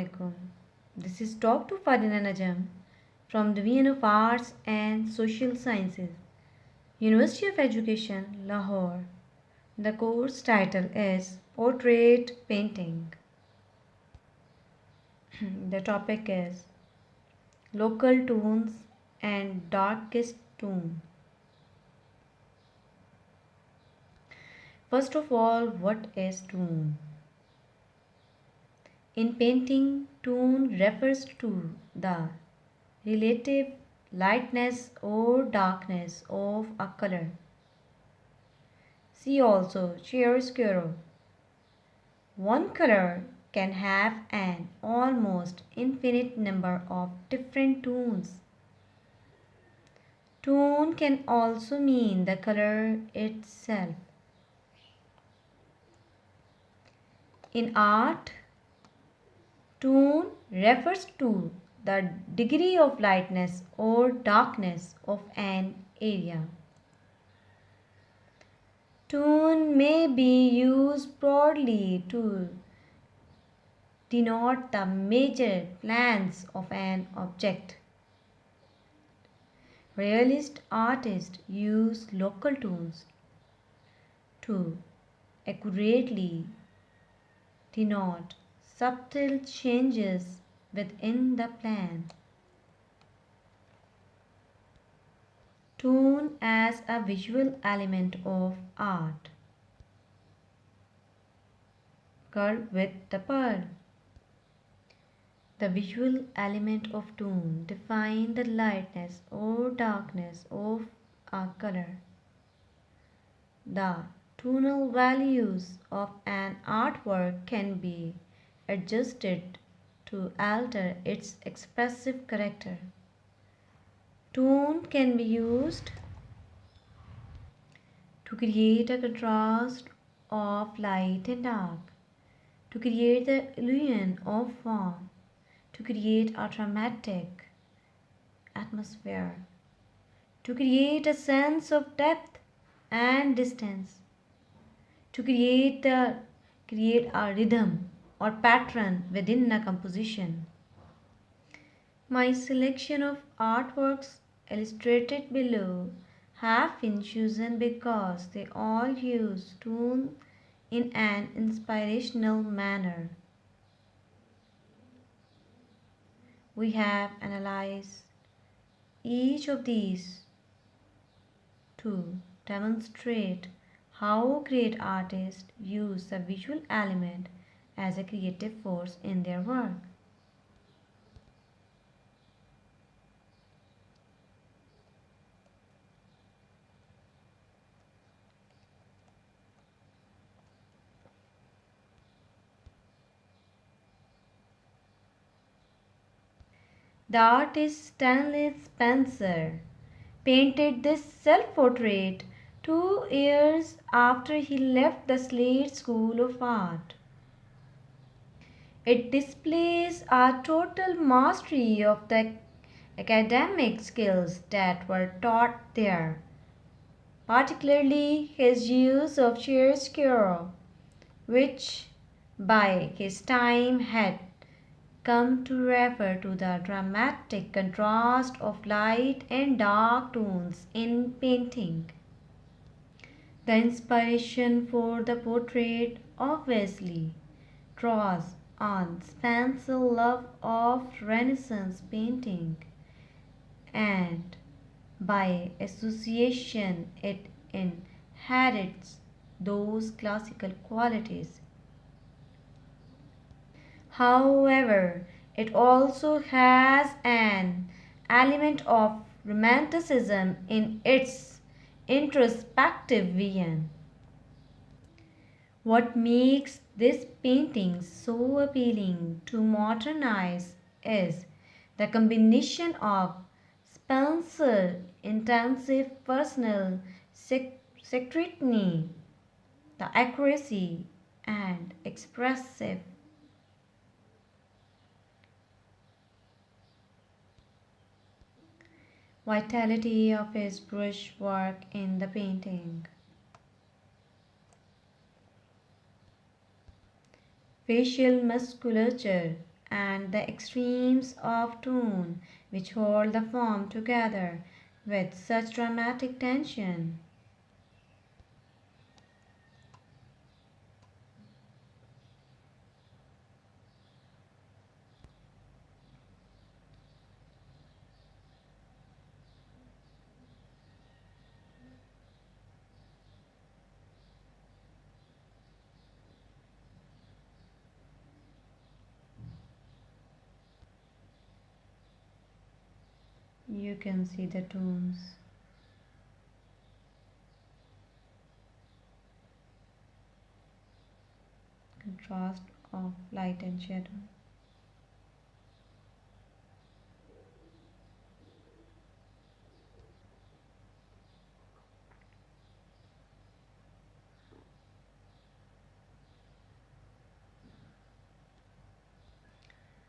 Assalamualaikum. This is Dr. Fadina Najam from Division of Arts and Social Sciences, University of Education, Lahore. The course title is Portrait Painting. The topic is Local Tones and Darkest Tone. First of all, what is tone? In painting, tone refers to the relative lightness or darkness of a color. See also chiaroscuro. One color can have an almost infinite number of different tones. Tone can also mean the color itself. In art, tone refers to the degree of lightness or darkness of an area. Tone may be used broadly to denote the major plans of an object. Realist artists use local tones to accurately denote subtle changes within the plan. Tone as a visual element of art. Curve with the pearl. The visual element of tone defines the lightness or darkness of a color. The tonal values of an artwork can be adjusted to alter its expressive character. Tone can be used to create a contrast of light and dark, to create the illusion of form, to create a dramatic atmosphere, to create a sense of depth and distance, to create a rhythm or pattern within a composition. My selection of artworks illustrated below have been chosen because they all use tone in an inspirational manner. We have analyzed each of these to demonstrate how great artists use the visual element as a creative force in their work. The artist Stanley Spencer painted this self-portrait 2 years after he left the Slade School of Art. It displays a total mastery of the academic skills that were taught there, particularly his use of chiaroscuro, which by his time had come to refer to the dramatic contrast of light and dark tones in painting. The inspiration for the portrait obviously draws on Spencer's love of Renaissance painting, and by association it inherits those classical qualities. However, it also has an element of romanticism in its introspective vision. What makes this painting so appealing to modern eyes is the combination of Spencer's intensive personal scrutiny, the accuracy and expressive vitality of his brushwork in the painting. Facial musculature and the extremes of tone which hold the form together with such dramatic tension. You can see the tones. Contrast of light and shadow.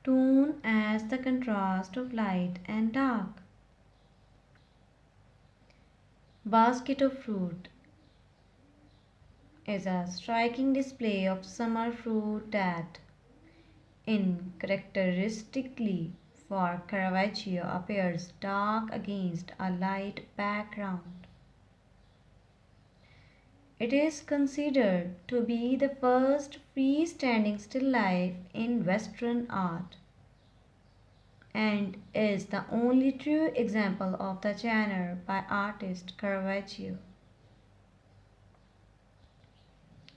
Tone as the contrast of light and dark. Basket of fruit is a striking display of summer fruit that, uncharacteristically for Caravaggio, appears dark against a light background. It is considered to be the first freestanding still life in Western art and is the only true example of the genre by artist Caravaggio.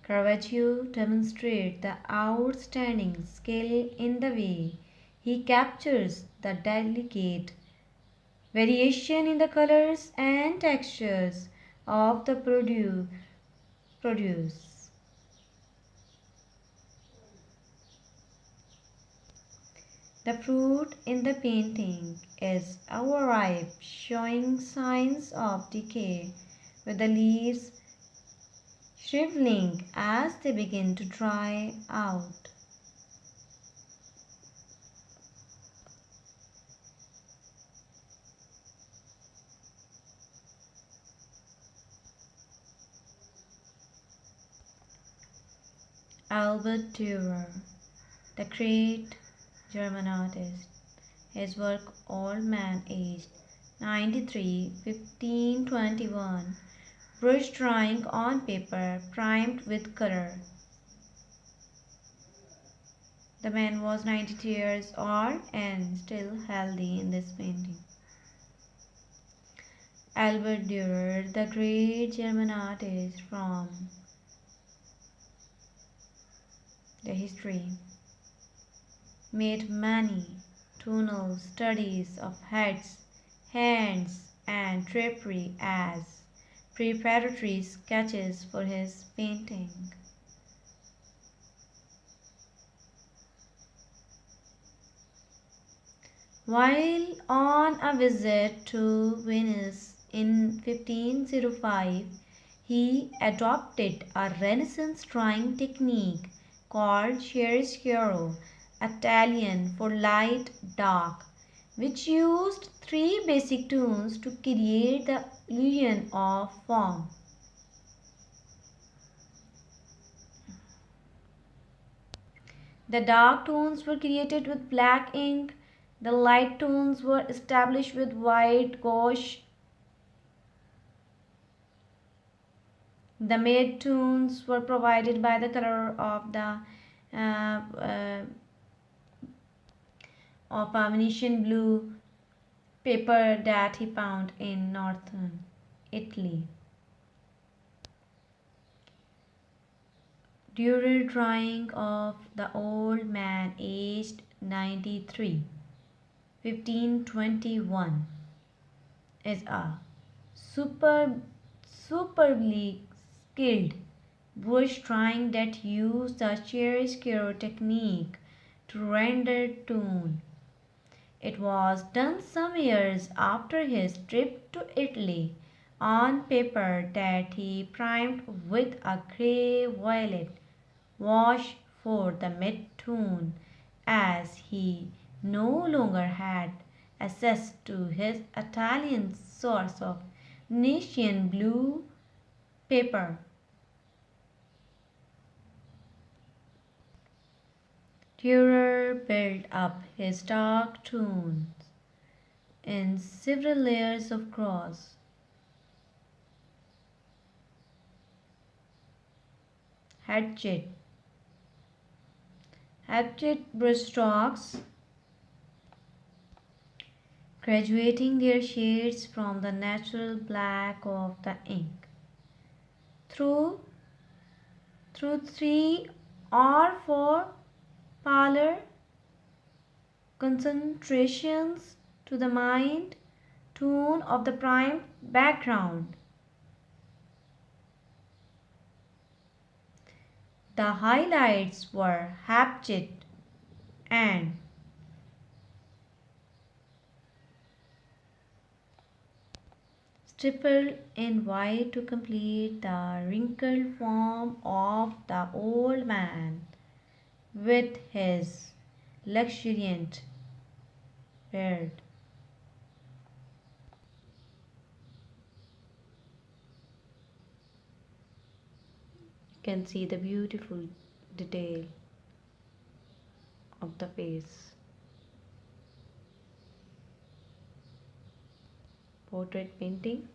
Caravaggio demonstrates the outstanding skill in the way he captures the delicate variation in the colors and textures of the produce. The fruit in the painting is overripe, showing signs of decay, with the leaves shriveling as they begin to dry out. Albert Dürer, the great German artist, his work Old Man aged 93, 1521, brush drawing on paper primed with color. The man was 92 years old and still healthy in this painting. Albert Dürer, the great German artist from the history, made many tonal studies of heads, hands, and drapery as preparatory sketches for his painting. While on a visit to Venice in 1505, he adopted a Renaissance drawing technique called chiaroscuro, Italian for light dark, which used three basic tones to create the illusion of form. The dark tones were created with black ink, the light tones were established with white gouache, the mid tones were provided by the color of the uh, uh, of a Venetian blue paper that he found in northern Italy. Dürer drawing of the old man aged 93, 1521, is a superbly skilled bush drawing that used the chiaroscuro technique to render tone. It was done some years after his trip to Italy on paper that he primed with a grey violet wash for the mid-tone, as he no longer had access to his Italian source of Venetian blue paper. Dürer built up his dark tones in several layers of cross. Hatchet brushstrokes, graduating their shades from the natural black of the ink through 3 or 4 parlor concentrations to the mind tone of the prime background. The highlights were hatchet and stippled in white to complete the wrinkled form of the old man with his luxuriant beard. You can see the beautiful detail of the face. Portrait painting.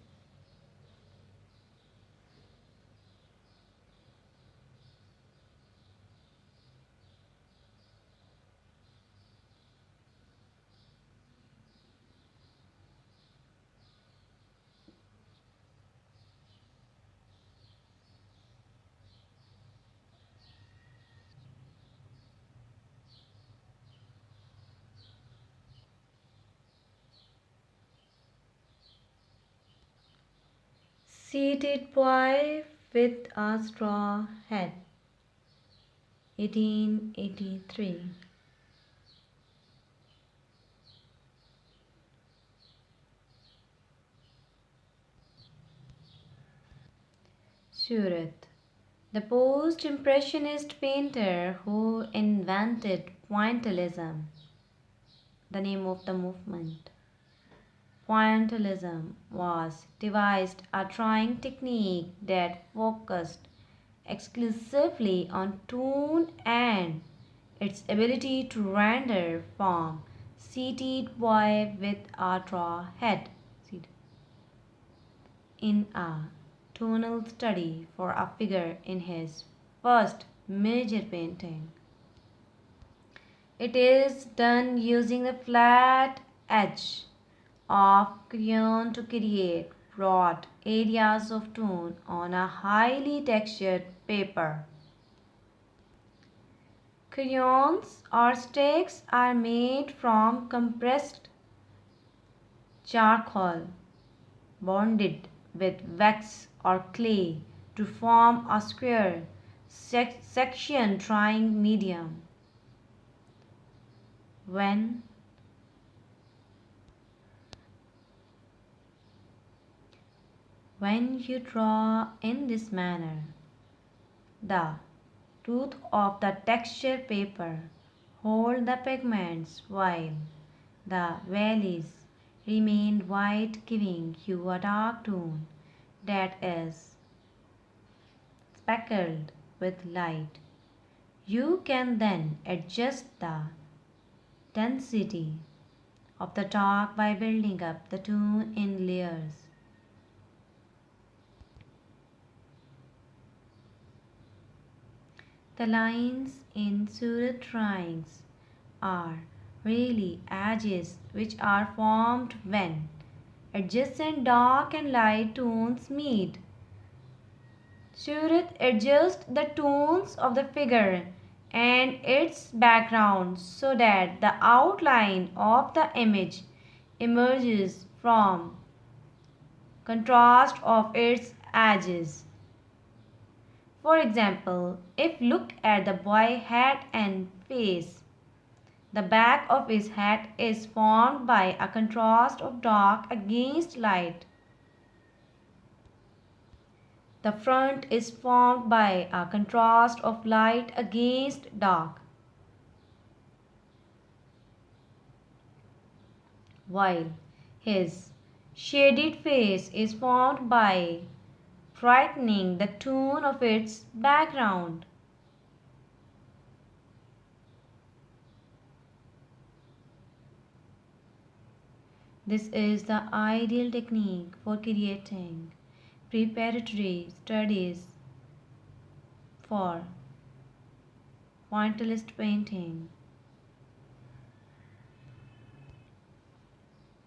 Seated boy with a straw hat. 1883. Surat. The post-impressionist painter who invented pointillism, the name of the movement. Pointillism was devised a drawing technique that focused exclusively on tone and its ability to render form. Seated boy with a straw hat. In a tonal study for a figure in his first major painting. It is done using the flat edge of crayon to create broad areas of tone on a highly textured paper. Crayons or sticks are made from compressed charcoal bonded with wax or clay to form a square section drawing medium. When you draw in this manner, the tooth of the texture paper hold the pigments while the valleys remain white, giving you a dark tone that is speckled with light. You can then adjust the density of the dark by building up the tone in layers. The lines in Surat drawings are really edges which are formed when adjacent dark and light tones meet. Surat adjusts the tones of the figure and its background so that the outline of the image emerges from contrast of its edges. For example, if look at the boy hat and face, the back of his hat is formed by a contrast of dark against light. The front is formed by a contrast of light against dark, while his shaded face is formed by brightening the tone of its background. This is the ideal technique for creating preparatory studies for pointillist painting,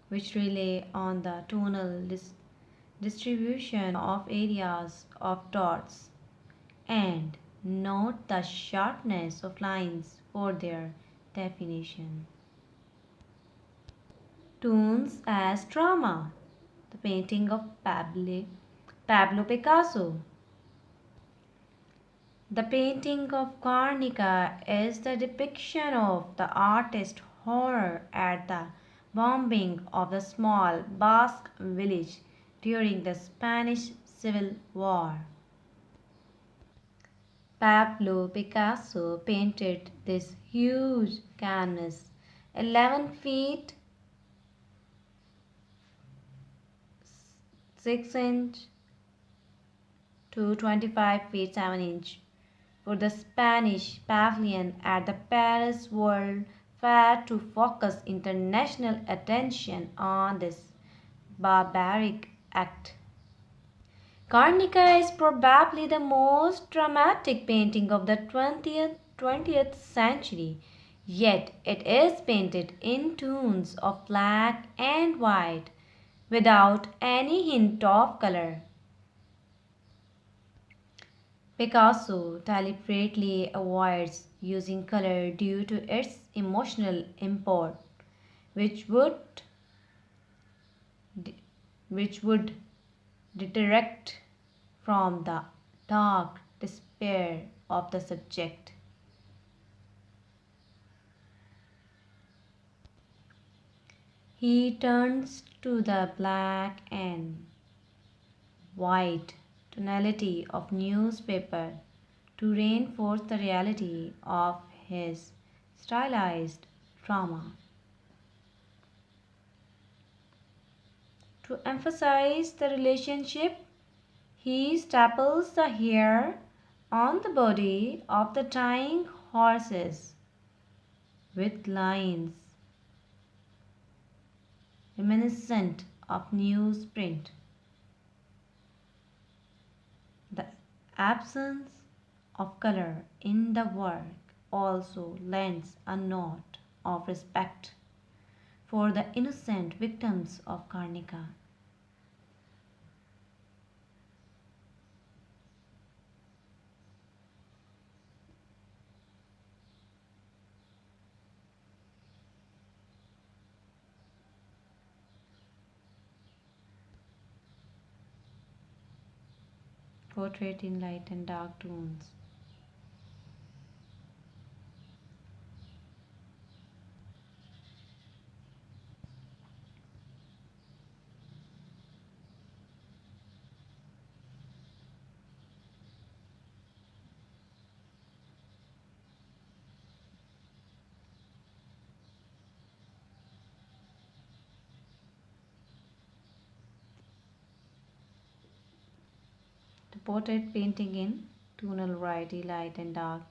which rely on the tonal distribution of areas of dots and note the sharpness of lines for their definition. Toons as drama. The painting of Pablo Picasso. The painting of Guernica is the depiction of the artist's horror at the bombing of the small Basque village during the Spanish Civil War. Pablo Picasso painted this huge canvas, 11 feet 6 inch to 25 feet 7 inch for the Spanish pavilion at the Paris World Fair to focus international attention on this barbaric act. Guernica is probably the most dramatic painting of the 20th century, yet it is painted in tones of black and white without any hint of color. Picasso deliberately avoids using color due to its emotional import, which would which would detract from the dark despair of the subject. He turns to the black and white tonality of newspaper to reinforce the reality of his stylized drama. To emphasize the relationship, he staples the hair on the body of the dying horses with lines reminiscent of newsprint. The absence of color in the work also lends a note of respect for the innocent victims of Guernica. Portrait in light and dark tones. The portrait painting in tonal variety, light and dark